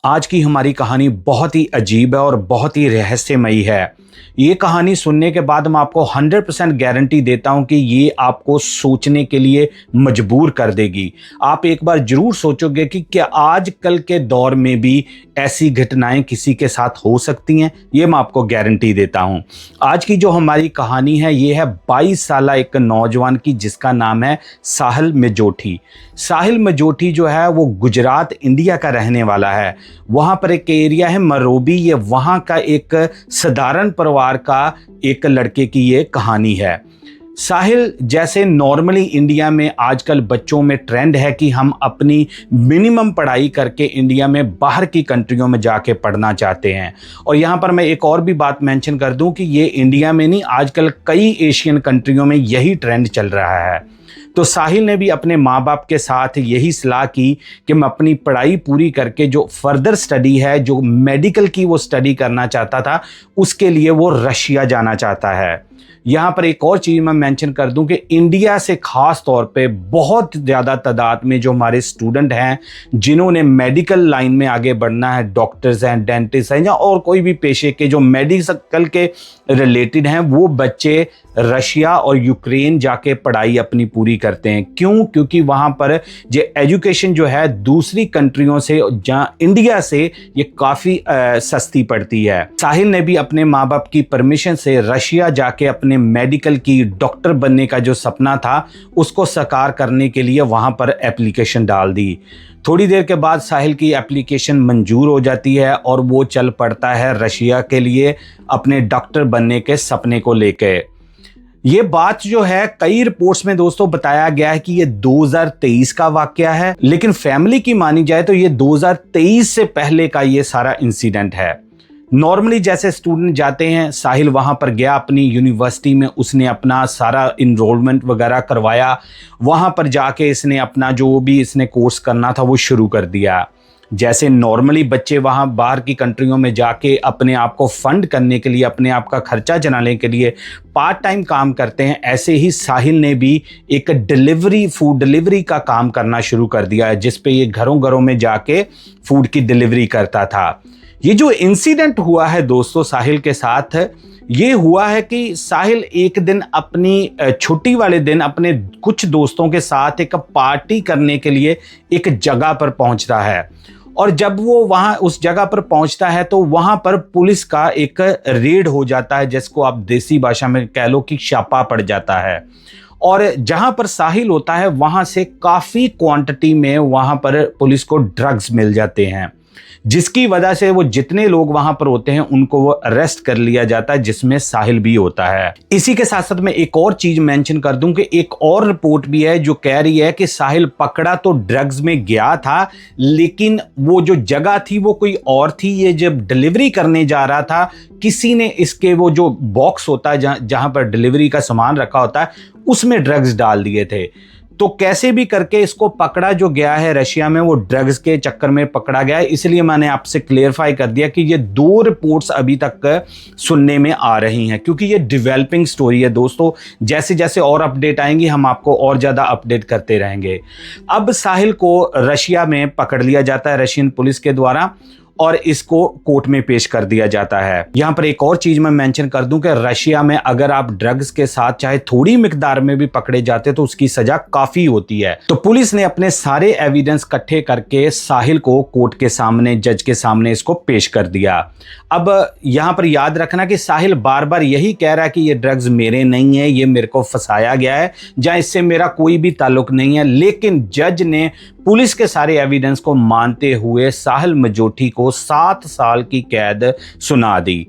आज की हमारी कहानी बहुत ही अजीब है और बहुत ही रहस्यमयी है। ये कहानी सुनने के बाद मैं आपको 100% गारंटी देता हूं कि ये आपको सोचने के लिए मजबूर कर देगी। आप एक बार जरूर सोचोगे कि क्या आजकल के दौर में भी ऐसी घटनाएं किसी के साथ हो सकती हैं। ये मैं आपको गारंटी देता हूं। आज की जो हमारी कहानी है ये है 22 साल एक नौजवान की, जिसका नाम है साहिल मजोठी। साहिल मजोठी जो है वो गुजरात इंडिया का रहने वाला है। वहाँ पर एक एरिया है मरोबी, ये वहाँ का एक साधारण परिवार का एक लड़के की ये कहानी है। साहिल जैसे नॉर्मली इंडिया में आजकल बच्चों में ट्रेंड है कि हम अपनी मिनिमम पढ़ाई करके इंडिया में बाहर की कंट्रियों में जाके पढ़ना चाहते हैं। और यहाँ पर मैं एक और भी बात मेंशन कर दूं कि ये इंडिया में नहीं, आजकल कई एशियन कंट्रियों में यही ट्रेंड चल रहा है। तो साहिल ने भी अपने माँ बाप के साथ यही सलाह की कि मैं अपनी पढ़ाई पूरी करके जो फर्दर स्टडी है, जो मेडिकल की वो स्टडी करना चाहता था, उसके लिए वो रशिया जाना चाहता है। यहाँ पर एक और चीज़ मैं मेंशन कर दूं कि इंडिया से ख़ास तौर पे बहुत ज़्यादा तादाद में जो हमारे स्टूडेंट हैं जिन्होंने मेडिकल लाइन में आगे बढ़ना है, डॉक्टर्स हैं, डेंटिस्ट हैं या और कोई भी पेशे के जो मेडिकल के रिलेटेड हैं, वो बच्चे रशिया और यूक्रेन जाके पढ़ाई अपनी पूरी करते हैं। क्यों? क्योंकि वहाँ पर जो एजुकेशन जो है दूसरी कंट्रियों से, जहाँ इंडिया से ये काफ़ी सस्ती पड़ती है। साहिल ने भी अपने माँ बाप की परमिशन से रशिया जाके अपने मेडिकल की डॉक्टर बनने का जो सपना था उसको साकार करने के लिए वहाँ पर एप्लीकेशन डाल दी। थोड़ी देर के बाद साहिल की एप्लीकेशन मंजूर हो जाती है और वो चल पड़ता है रशिया के लिए अपने डॉक्टर बनने के सपने को लेके। ये बात जो है कई रिपोर्ट्स में दोस्तों बताया गया है कि ये 2023 का वाकया है, लेकिन फैमिली की मानी जाए तो ये 2023 से पहले का ये सारा इंसिडेंट है। नॉर्मली जैसे स्टूडेंट जाते हैं, साहिल वहाँ पर गया अपनी यूनिवर्सिटी में, उसने अपना सारा इनरोलमेंट वगैरह करवाया। वहाँ पर जाके इसने अपना जो भी इसने कोर्स करना था वो शुरू कर दिया। जैसे नॉर्मली बच्चे वहाँ बाहर की कंट्रियों में जाके अपने आप को फंड करने के लिए, अपने आप का खर्चा चलाने के लिए पार्ट टाइम काम करते हैं, ऐसे ही साहिल ने भी एक फूड डिलीवरी का काम करना शुरू कर दिया है, जिस पे ये घरों घरों में जाके फूड की डिलीवरी करता था। ये जो इंसिडेंट हुआ है दोस्तों साहिल के साथ, ये हुआ है कि साहिल एक दिन अपनी छुट्टी वाले दिन अपने कुछ दोस्तों के साथ एक पार्टी करने के लिए एक जगह पर पहुंचता है। और जब वो वहाँ उस जगह पर पहुंचता है तो वहाँ पर पुलिस का एक रेड हो जाता है, जिसको आप देसी भाषा में कह लो कि छापा पड़ जाता है। और जहाँ पर साहिल होता है वहाँ से काफ़ी क्वांटिटी में वहाँ पर पुलिस को ड्रग्स मिल जाते हैं, जिसकी वजह से वो जितने लोग वहां पर होते हैं उनको वो अरेस्ट कर लिया जाता है, जिसमें साहिल भी होता है। इसी के साथ साथ मैं एक और चीज मेंशन कर दूं कि एक और रिपोर्ट भी है जो कह रही है कि साहिल पकड़ा तो ड्रग्स में गया था, लेकिन वो जो जगह थी वो कोई और थी। ये जब डिलीवरी करने जा रहा था, किसी ने इसके वो जो बॉक्स होता है जहां पर डिलीवरी का सामान रखा होता है उसमें ड्रग्स डाल दिए थे। तो कैसे भी करके इसको पकड़ा जो गया है रशिया में, वो ड्रग्स के चक्कर में पकड़ा गया है। इसलिए मैंने आपसे क्लियरफाई कर दिया कि ये 2 रिपोर्ट्स अभी तक सुनने में आ रही हैं, क्योंकि ये डेवलपिंग स्टोरी है दोस्तों। जैसे जैसे और अपडेट आएंगी हम आपको और ज़्यादा अपडेट करते रहेंगे। अब साहिल को रशिया में पकड़ लिया जाता है रशियन पुलिस के द्वारा और इसको कोर्ट में पेश कर दिया जाता है। यहाँ पर एक और चीज मैं मेंशन कर दूं कि रशिया में अगर आप ड्रग्स के साथ चाहे थोड़ी मिकदार में भी पकड़े जाते तो उसकी सजा काफी होती है। तो पुलिस ने अपने सारे एविडेंस इकट्ठे करके साहिल को कोर्ट के सामने, जज के सामने इसको पेश कर दिया। अब यहाँ पर याद रखना कि साहिल बार बार यही कह रहा है कि ये ड्रग्स मेरे नहीं है, ये मेरे को फंसाया गया है, या इससे मेरा कोई भी ताल्लुक नहीं है। लेकिन जज ने पुलिस के सारे एविडेंस को मानते हुए साहिल मजोठी को 7 साल की कैद सुना दी।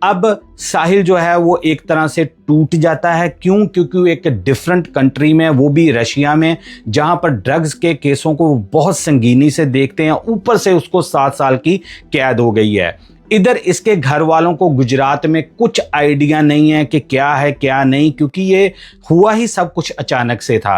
अब साहिल जो है वो एक तरह से टूट जाता है। क्यों? क्योंकि एक डिफरेंट कंट्री में, वो भी रशिया में, जहां पर ड्रग्स के केसों को बहुत संगीनी से देखते हैं, ऊपर से उसको 7 साल की कैद हो गई है। इधर इसके घर वालों को गुजरात में कुछ आइडिया नहीं है कि क्या है क्या नहीं, क्योंकि ये हुआ ही सब कुछ अचानक से था।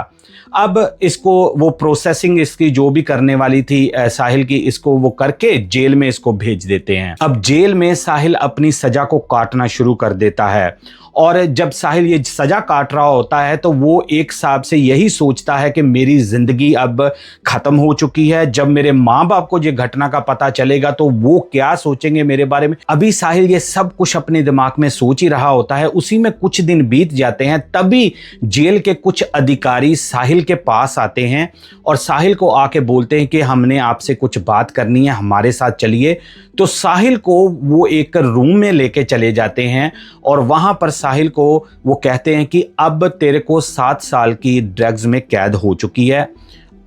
अब इसको वो प्रोसेसिंग इसकी जो भी करने वाली थी साहिल की, इसको वो करके जेल में इसको भेज देते हैं। अब जेल में साहिल अपनी सजा को काटना शुरू कर देता है और जब साहिल ये सजा काट रहा होता है तो वो एक हिसाब से यही सोचता है कि मेरी जिंदगी अब खत्म हो चुकी है। जब मेरे माँ बाप को ये घटना का पता चलेगा तो वो क्या सोचेंगे मेरे बारे में। अभी साहिल ये सब कुछ अपने दिमाग में सोच ही रहा होता है। उसी में कुछ दिन बीत जाते हैं, तभी जेल के कुछ अधिकारी साहिल के पास आते हैं और साहिल को आके बोलते हैं कि हमने आपसे कुछ बात करनी है, हमारे साथ चलिए। तो साहिल को वो एक रूम में लेके चले जाते हैं और वहां पर साहिल को वो कहते हैं कि अब तेरे को 7 साल की ड्रग्स में कैद हो चुकी है।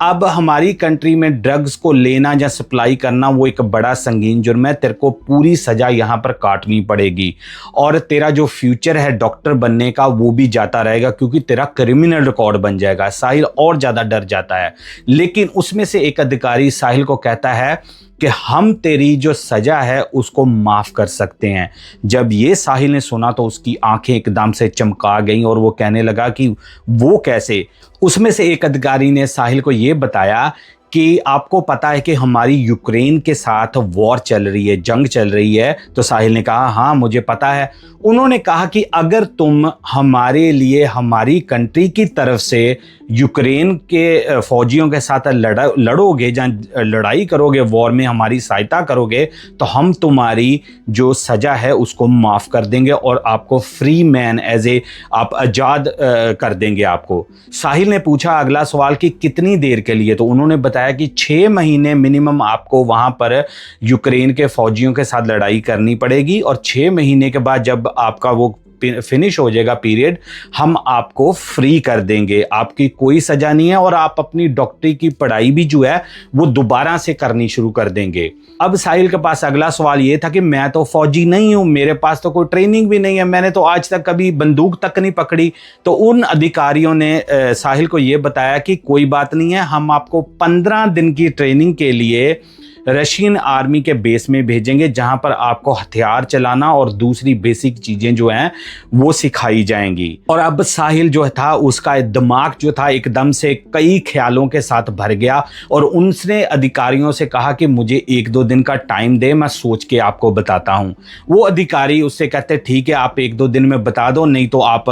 अब हमारी कंट्री में ड्रग्स को लेना या सप्लाई करना वो एक बड़ा संगीन जुर्म है। तेरे को पूरी सजा यहाँ पर काटनी पड़ेगी और तेरा जो फ्यूचर है डॉक्टर बनने का वो भी जाता रहेगा, क्योंकि तेरा क्रिमिनल रिकॉर्ड बन जाएगा। साहिल और ज़्यादा डर जाता है, लेकिन उसमें से एक अधिकारी साहिल को कहता है कि हम तेरी जो सजा है उसको माफ कर सकते हैं। जब ये साहिल ने सुना तो उसकी आंखें एकदम से चमका गईं और वो कहने लगा कि वो कैसे। उसमें से एक अधिकारी ने साहिल को ये बताया कि आपको पता है कि हमारी यूक्रेन के साथ वॉर चल रही है, जंग चल रही है। तो साहिल ने कहा हाँ मुझे पता है। उन्होंने कहा कि अगर तुम हमारे लिए हमारी कंट्री की तरफ से यूक्रेन के फौजियों के साथ लड़ोगे या लड़ाई करोगे, वॉर में हमारी सहायता करोगे, तो हम तुम्हारी जो सज़ा है उसको माफ़ कर देंगे और आपको फ्री मैन एज ए आप आज़ाद कर देंगे आपको। साहिल ने पूछा अगला सवाल कि कितनी देर के लिए। तो उन्होंने बताया कि 6 महीने मिनिमम आपको वहाँ पर यूक्रेन के फौजियों के साथ लड़ाई करनी पड़ेगी और 6 महीने के बाद जब आपका वो फिनिश हो जाएगा पीरियड, हम आपको फ्री कर देंगे। आपकी कोई सजा नहीं है और आप अपनी डॉक्टरी की पढ़ाई भी जो है वो दोबारा से करनी शुरू कर देंगे। अब साहिल के पास अगला सवाल ये था कि मैं तो फौजी नहीं हूं, मेरे पास तो कोई ट्रेनिंग भी नहीं है, मैंने तो आज तक कभी बंदूक तक नहीं पकड़ी। तो उन अधिकारियों ने साहिल को ये बताया कि कोई बात नहीं है, हम आपको 15 दिन की ट्रेनिंग के लिए रशियन आर्मी के बेस में भेजेंगे, जहां पर आपको हथियार चलाना और दूसरी बेसिक चीजें जो हैं वो सिखाई जाएंगी। और अब साहिल जो था उसका दिमाग जो था एकदम से कई ख्यालों के साथ भर गया और उनसे अधिकारियों से कहा कि मुझे 1-2 दिन का टाइम दे, मैं सोच के आपको बताता हूं। वो अधिकारी उससे कहते ठीक है आप 1-2 दिन में बता दो, नहीं तो आप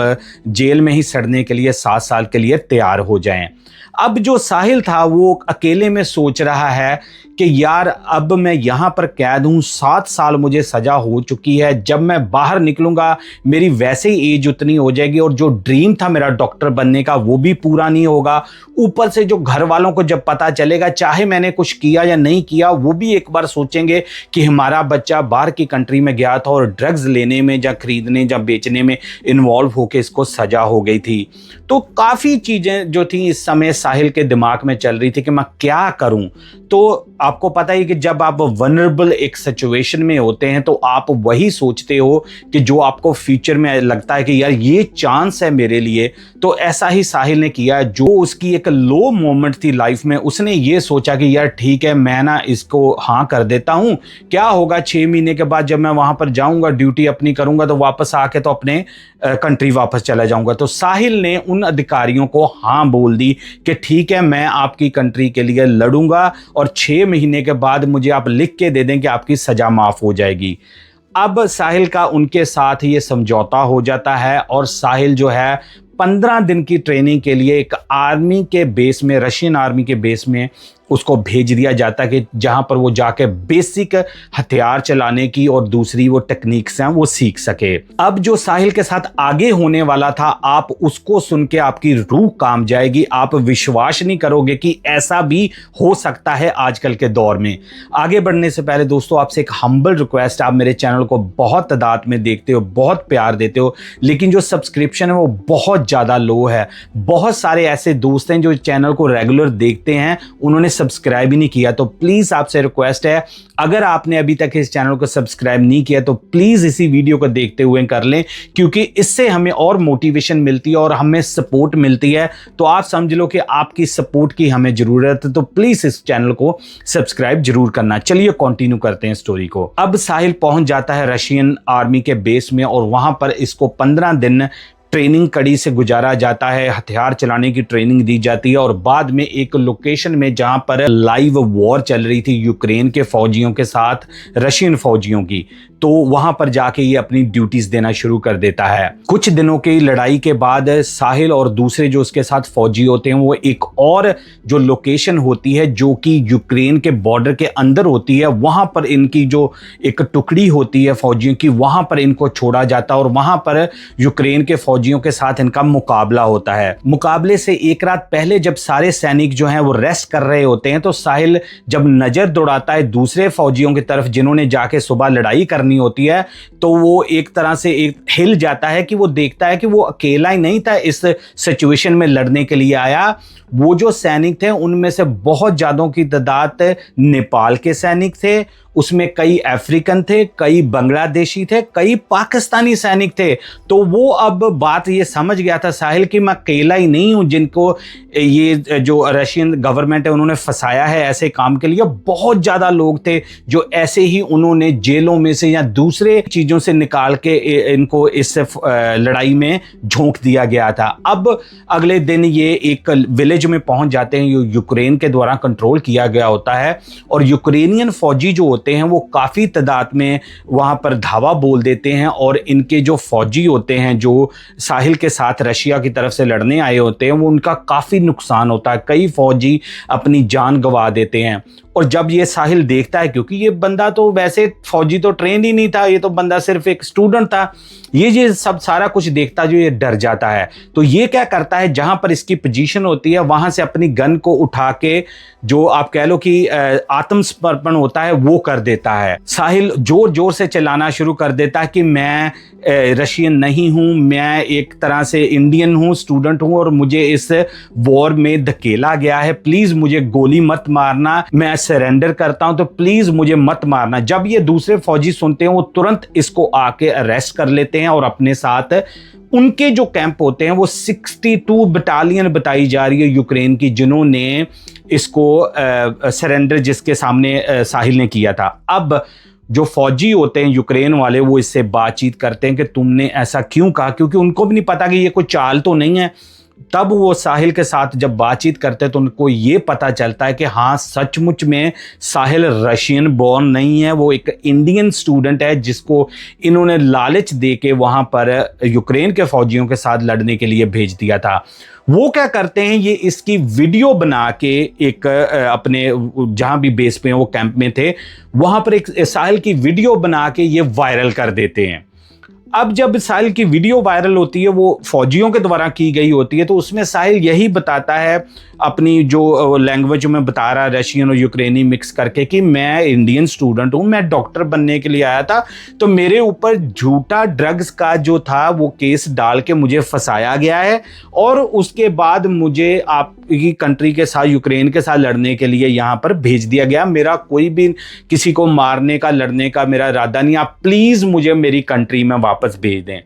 जेल में ही सड़ने के लिए 7 साल के लिए तैयार हो जाएं। अब जो साहिल था वो अकेले में सोच रहा है कि यार अब मैं यहाँ पर कैद हूँ, 7 साल मुझे सजा हो चुकी है, जब मैं बाहर निकलूंगा मेरी वैसे ही एज उतनी हो जाएगी और जो ड्रीम था मेरा डॉक्टर बनने का वो भी पूरा नहीं होगा। ऊपर से जो घर वालों को जब पता चलेगा, चाहे मैंने कुछ किया या नहीं किया, वो भी एक बार सोचेंगे कि हमारा बच्चा बाहर की कंट्री में गया था और ड्रग्स लेने में या खरीदने या बेचने में इन्वॉल्व होकर इसको सजा हो गई थी। तो काफ़ी चीज़ें जो थी इस समय साहिल के दिमाग में चल रही थी कि मैं क्या करूं। तो आपको पता ही कि जब आप वनरेबल एक सिचुएशन में होते हैं तो आप वही सोचते हो कि जो आपको फ्यूचर में लगता है कि यार ये चांस है मेरे लिए। तो ऐसा ही साहिल ने किया। जो उसकी एक लो मोमेंट थी लाइफ में, उसने ये सोचा कि यार ठीक है मैं ना इसको हाँ कर देता हूँ, क्या होगा 6 महीने के बाद जब मैं वहां पर जाऊंगा ड्यूटी अपनी करूंगा तो वापस आके तो अपने कंट्री वापस चला जाऊंगा। तो साहिल ने उन अधिकारियों को हाँ बोल दी कि ठीक है मैं आपकी कंट्री के लिए लड़ूंगा और 6 महीने के बाद मुझे आप लिख के दे दें कि आपकी सजा माफ हो जाएगी। अब साहिल का उनके साथ ये समझौता हो जाता है और साहिल जो है 15 दिन की ट्रेनिंग के लिए एक आर्मी के बेस में, रशियन आर्मी के बेस में उसको भेज दिया जाता है कि जहां पर वो जाके बेसिक हथियार चलाने की और दूसरी वो टेक्निक्स हैं वो सीख सके। अब जो साहिल के साथ आगे होने वाला था, आप उसको सुन के आपकी रूह कांप जाएगी। आप विश्वास नहीं करोगे कि ऐसा भी हो सकता है आजकल के दौर में। आगे बढ़ने से पहले दोस्तों आपसे एक हम्बल रिक्वेस्ट, आप मेरे चैनल को बहुत तादाद में देखते हो, बहुत प्यार देते हो, लेकिन जो सब्सक्रिप्शन है वो बहुत ज़्यादा लो है। बहुत सारे ऐसे दोस्त हैं जो चैनल को रेगुलर देखते हैं, उन्होंने सब्सक्राइब ही नहीं किया। तो प्लीज़ आपसे रिक्वेस्ट है, अगर आपने अभी तक इस चैनल को सब्सक्राइब नहीं किया तो प्लीज़ इसी वीडियो को देखते हुए कर लें, क्योंकि इससे हमें और मोटिवेशन मिलती है और हमें सपोर्ट मिलती है। तो आप समझ लो कि आपकी सपोर्ट की हमें ज़रूरत है। तो प्लीज़ इस चैनल को सब्सक्राइब जरूर करना। चलिए कंटिन्यू करते हैं स्टोरी को। अब साहिल पहुंच जाता है रशियन आर्मी के बेस में और वहां पर इसको 15 दिन ट्रेनिंग कड़ी से गुजारा जाता है, हथियार चलाने की ट्रेनिंग दी जाती है और बाद में एक लोकेशन में जहां पर लाइव वॉर चल रही थी यूक्रेन के फौजियों के साथ रशियन फौजियों की, तो वहां पर जाके ये अपनी ड्यूटीज देना शुरू कर देता है। कुछ दिनों की लड़ाई के बाद साहिल और दूसरे जो उसके साथ फौजी होते हैं वो एक और जो लोकेशन होती है जो कि यूक्रेन के बॉर्डर के अंदर होती है, वहां पर इनकी जो एक टुकड़ी होती है फौजियों की, वहां पर इनको छोड़ा जाता है और वहां पर यूक्रेन के फौजियों के साथ इनका मुकाबला होता है। मुकाबले से एक रात पहले जब सारे सैनिक जो हैं वो रेस्ट कर रहे होते हैं, तो साहिल जब नजर दौड़ाता है दूसरे फौजियों की तरफ जिन्होंने जाके सुबह लड़ाई करनी होती है, तो वो एक तरह से एक हिल जाता है कि वो देखता है कि वो अकेला ही नहीं था इस सिचुएशन में लड़ने के लिए आया। वो जो सैनिक थे उनमें से बहुत ज्यादा की तादाद नेपाल के सैनिक थे, उसमें कई अफ्रीकन थे, कई बांग्लादेशी थे, कई पाकिस्तानी सैनिक थे। तो वो अब बात ये समझ गया था साहिल कि मैं अकेला ही नहीं हूं जिनको ये जो रशियन गवर्नमेंट है उन्होंने फंसाया है ऐसे काम के लिए। बहुत ज्यादा लोग थे जो ऐसे ही उन्होंने जेलों में से या दूसरे चीजों से निकाल के इनको इस लड़ाई में झोंक दिया गया था। अब अगले दिन ये एक विलेज में पहुंच जाते हैं, यूक्रेन के द्वारा कंट्रोल किया गया होता है और यूक्रेनियन फौजी जो होते हैं वो काफी तादाद में वहां पर धावा बोल देते हैं और इनके जो फौजी होते हैं जो साहिल के साथ रशिया की तरफ से लड़ने आए होते हैं वो उनका काफी नुकसान होता है, कई फौजी अपनी जान गंवा देते हैं। और जब ये साहिल देखता है, क्योंकि ये बंदा तो वैसे फौजी तो ट्रेन ही नहीं था, ये तो बंदा सिर्फ एक स्टूडेंट था, ये सब सारा कुछ देखता जो ये डर जाता है। तो ये क्या करता है, जहां पर इसकी पोजीशन होती है वहां से अपनी गन को उठा के जो आप कह लो कि आत्मसमर्पण होता है वो कर देता है। साहिल जोर जोर से चिल्लाना शुरू कर देता है कि मैं रशियन नहीं हूं, मैं एक तरह से इंडियन हूं, स्टूडेंट हूं और मुझे इस वॉर में धकेला गया है, प्लीज मुझे गोली मत मारना, मैं सरेंडर करता हूं तो प्लीज मुझे मत मारना। जब ये दूसरे फौजी सुनते हैं वो तुरंत इसको आके अरेस्ट कर लेते हैं और अपने साथ उनके जो कैंप होते हैं वो 62 बटालियन बताई जा रही है यूक्रेन की, जिन्होंने इसको सरेंडर जिसके सामने साहिल ने किया था। अब जो फौजी होते हैं यूक्रेन वाले वो इससे बातचीत करते हैं कि तुमने ऐसा क्यों कहा, क्योंकि उनको भी नहीं पता कि ये कोई चाल तो नहीं है। तब वो साहिल के साथ जब बातचीत करते हैं तो उनको ये पता चलता है कि हाँ सचमुच में साहिल रशियन बॉर्न नहीं है, वो एक इंडियन स्टूडेंट है जिसको इन्होंने लालच दे के वहां पर यूक्रेन के फौजियों के साथ लड़ने के लिए भेज दिया था। वो क्या करते हैं, ये इसकी वीडियो बना के एक अपने जहां भी बेस पे वो कैंप में थे वहां पर एक साहिल की वीडियो बना के ये वायरल कर देते हैं। अब जब साहिल की वीडियो वायरल होती है वो फौजियों के द्वारा की गई होती है, तो उसमें साहिल यही बताता है अपनी जो लैंग्वेज में बता रहा है रशियन और यूक्रेनी मिक्स करके कि मैं इंडियन स्टूडेंट हूं, मैं डॉक्टर बनने के लिए आया था, तो मेरे ऊपर झूठा ड्रग्स का जो था वो केस डाल के मुझे फंसाया गया है और उसके बाद मुझे आपकी कंट्री के साथ यूक्रेन के साथ लड़ने के लिए यहाँ पर भेज दिया गया। मेरा कोई भी किसी को मारने का लड़ने का मेरा इरादा नहीं, आप प्लीज मुझे मेरी कंट्री में वापस भेज दें।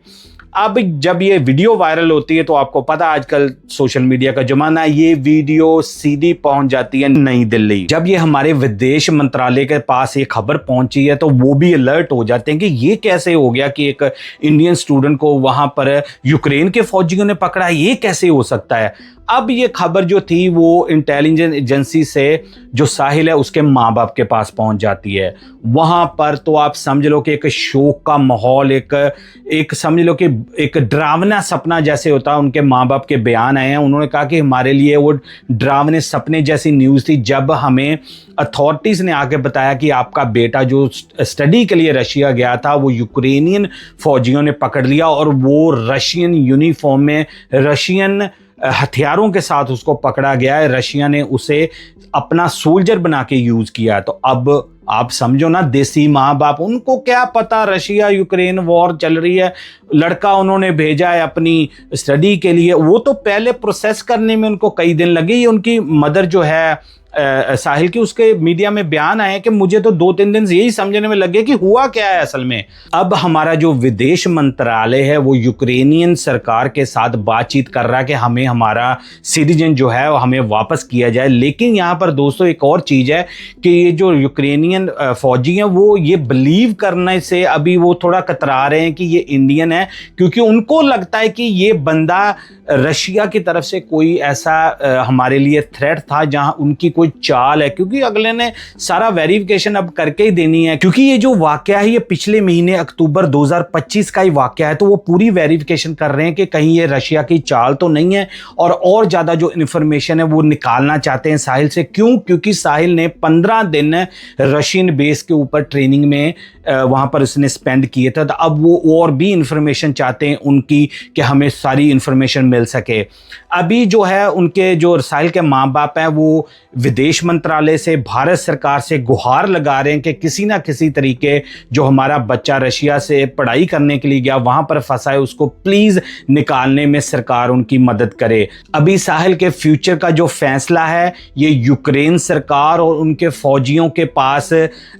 अब जब ये वीडियो वायरल होती है तो आपको पता आजकल सोशल मीडिया का जमाना है, ये वीडियो सीधी पहुंच जाती है नई दिल्ली। जब ये हमारे विदेश मंत्रालय के पास ये खबर पहुंची है तो वो भी अलर्ट हो जाते हैं कि ये कैसे हो गया कि एक इंडियन स्टूडेंट को वहां पर यूक्रेन के फौजियों ने पकड़ा, ये कैसे हो सकता है। अब ये खबर जो थी वो इंटेलिजेंस एजेंसी से जो साहिल है उसके माँ बाप के पास पहुंच जाती है। वहां पर तो आप समझ लो कि एक शोक का माहौल, एक समझ लो कि एक डरावना सपना जैसे होता है। उनके माँ बाप के बयान आए हैं, उन्होंने कहा कि हमारे लिए वो डरावने सपने जैसी न्यूज़ थी जब हमें अथॉरिटीज़ ने आके बताया कि आपका बेटा जो स्टडी के लिए रशिया गया था वो यूक्रेनियन फौजियों ने पकड़ लिया और वो रशियन यूनिफॉर्म में रशियन हथियारों के साथ उसको पकड़ा गया है, रशिया ने उसे अपना सोल्जर बना के यूज किया। तो अब आप समझो ना, देसी माँ बाप उनको क्या पता रशिया यूक्रेन वॉर चल रही है, लड़का उन्होंने भेजा है अपनी स्टडी के लिए, वो तो पहले प्रोसेस करने में उनको कई दिन लगे। उनकी मदर जो है साहिल की उसके मीडिया में बयान आए कि मुझे तो 2-3 दिन से यही समझने में लगे कि हुआ क्या है असल में। अब हमारा जो विदेश मंत्रालय है वो यूक्रेनियन सरकार के साथ बातचीत कर रहा है कि हमें हमारा सिटीजन जो है वो हमें वापस किया जाए। लेकिन यहाँ पर दोस्तों एक और चीज़ है कि ये जो यूक्रेनियन फौजी हैं वो ये बिलीव करने से अभी वो थोड़ा कतरा रहे हैं कि ये इंडियन है, क्योंकि उनको लगता है कि ये बंदा रशिया की तरफ से कोई ऐसा हमारे लिए थ्रेट था जहां उनकी कोई चाल है, क्योंकि अगले ने सारा वेरिफिकेशन अब करके ही देनी है। क्योंकि ये जो वाकया है ये पिछले महीने अक्टूबर 2025 का ही वाकया है, तो वो पूरी वेरिफिकेशन कर रहे हैं कि कहीं ये रशिया की चाल तो नहीं है और ज़्यादा जो इन्फॉर्मेशन है वो निकालना चाहते हैं साहिल से। क्यों? क्योंकि साहिल ने 15 दिन रशियन बेस के ऊपर ट्रेनिंग में वहां पर उसने स्पेंड किए थे, तो अब वो और भी इंफॉर्मेशन चाहते हैं उनकी कि हमें सारी इंफॉर्मेशन मिल सके। अभी जो है उनके जो साहिल के माँ बाप हैं वो विदेश मंत्रालय से, भारत सरकार से गुहार लगा रहे हैं कि किसी ना किसी तरीके जो हमारा बच्चा रशिया से पढ़ाई करने के लिए गया वहां पर फंसा है उसको प्लीज निकालने में सरकार उनकी मदद करे। अभी साहिल के फ्यूचर का जो फैसला है ये यूक्रेन सरकार और उनके फौजियों के पास,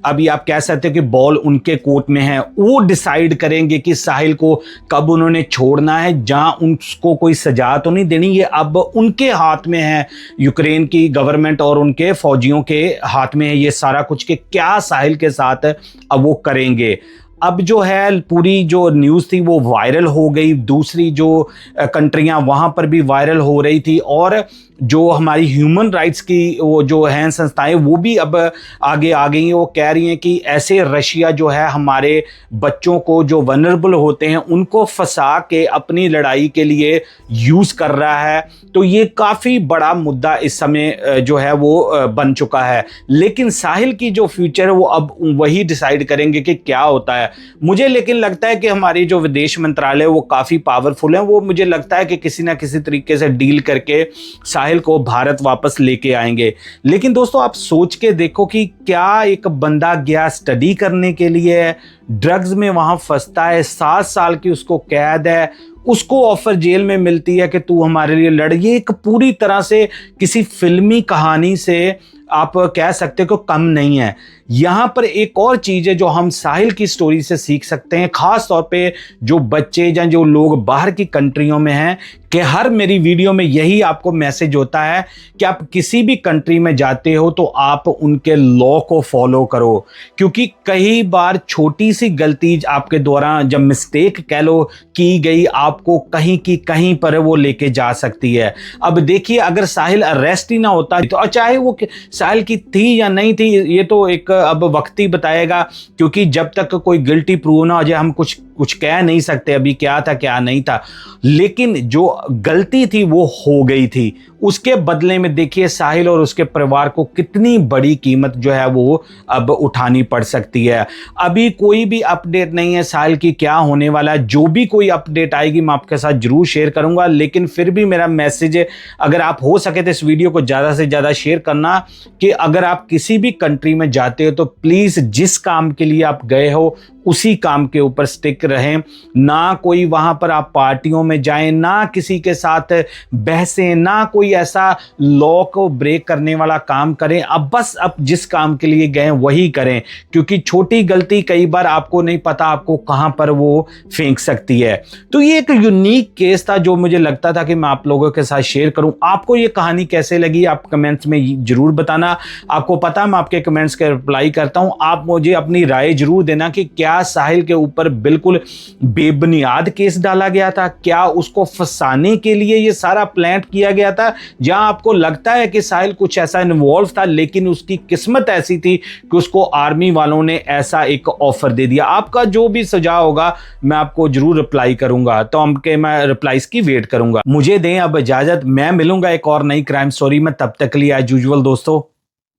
अभी आप कह सकते हो कि बॉल उनके कोर्ट में है। वो डिसाइड करेंगे कि साहिल को कब उन्होंने छोड़ना है, जहां उनको कोई सजा तो नहीं देनी, ये अब उनके हाथ में है, यूक्रेन की गवर्नमेंट और उनके फौजियों के हाथ में है ये सारा कुछ कि क्या साहिल के साथ अब वो करेंगे। अब जो है पूरी जो न्यूज़ थी वो वायरल हो गई, दूसरी जो कंट्रियां वहां पर भी वायरल हो रही थी, और जो हमारी ह्यूमन राइट्स की वो जो हैं संस्थाएं वो भी अब आगे आ गई हैं। वो कह रही हैं कि ऐसे रशिया जो है हमारे बच्चों को जो वनरेबल होते हैं उनको फंसा के अपनी लड़ाई के लिए यूज़ कर रहा है। तो ये काफ़ी बड़ा मुद्दा इस समय जो है वो बन चुका है। लेकिन साहिल की जो फ्यूचर है वो अब वही डिसाइड करेंगे कि क्या होता है। मुझे लेकिन लगता है कि हमारी जो विदेश मंत्रालय वो काफ़ी पावरफुल है, वो मुझे लगता है कि किसी ना किसी तरीके से डील करके साहिल को भारत वापस लेके आएंगे। लेकिन दोस्तों आप सोच के देखो कि क्या एक बंदा गया स्टडी करने के लिए, ड्रग्स में वहां फंसता है, 7 साल की उसको कैद है, उसको ऑफर जेल में मिलती है कि तू हमारे लिए लड़। ये एक पूरी तरह से किसी फिल्मी कहानी से आप कह सकते हो कम नहीं है। यहाँ पर एक और चीज़ है जो हम साहिल की स्टोरी से सीख सकते हैं, खास तौर पे जो बच्चे या जो लोग बाहर की कंट्रियों में हैं, कि हर मेरी वीडियो में यही आपको मैसेज होता है कि आप किसी भी कंट्री में जाते हो तो आप उनके लॉ को फॉलो करो, क्योंकि कई बार छोटी सी गलती आपके द्वारा जब मिस्टेक कह लो की गई आपको कहीं की कहीं पर वो लेके जा सकती है। अब देखिए अगर साहिल अरेस्ट ही ना होता तो चाहे वो साहिल की थी या नहीं थी ये तो एक अब वक्त ही बताएगा, क्योंकि जब तक कोई गिल्टी प्रूव ना हो जाए हम कुछ कह नहीं सकते अभी क्या था क्या नहीं था। लेकिन जो गलती थी वो हो गई थी, उसके बदले में देखिए साहिल और उसके परिवार को कितनी बड़ी कीमत जो है वो अब उठानी पड़ सकती है। अभी कोई भी अपडेट नहीं है साहिल की क्या होने वाला है। जो भी कोई अपडेट आएगी मैं आपके साथ जरूर शेयर करूंगा। लेकिन फिर भी मेरा मैसेज है, अगर आप हो सके तो इस वीडियो को ज़्यादा से ज़्यादा शेयर करना, कि अगर आप किसी भी कंट्री में जाते हो तो प्लीज़ जिस काम के लिए आप गए हो उसी काम के ऊपर स्टिक रहें, ना कोई वहां पर आप पार्टियों में जाएं, ना किसी के साथ बहसें, ना कोई ऐसा लॉ को ब्रेक करने वाला काम करें। अब बस अब जिस काम के लिए गए वही करें, क्योंकि छोटी गलती कई बार आपको नहीं पता आपको कहां पर वो फेंक सकती है। तो ये एक यूनिक केस था जो मुझे लगता था कि मैं आप लोगों के साथ शेयर करूं। आपको ये कहानी कैसे लगी आप कमेंट्स में जरूर बताना। आपको पता मैं आपके कमेंट्स के रिप्लाई करता हूं, आप मुझे अपनी राय जरूर देना कि क्या साहिल के ऊपर बिल्कुल बेबुनियाद केस डाला गया था, क्या उसको फंसाने के लिए ये सारा प्लान किया गया था, जहां आपको लगता है कि साहिल कुछ ऐसा इन्वॉल्व था लेकिन उसकी किस्मत ऐसी थी कि उसको आर्मी वालों ने ऐसा एक ऑफर दे दिया। आपका जो भी सुझाव होगा मैं आपको जरूर रिप्लाई करूंगा, तो मैं रिप्लाईज की वेट करूंगा। मुझे दें अब इजाजत, मैं मिलूंगा एक और नई क्राइम स्टोरी में। तब तक के लिए एज यूजुअल दोस्तों,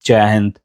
जय हिंद।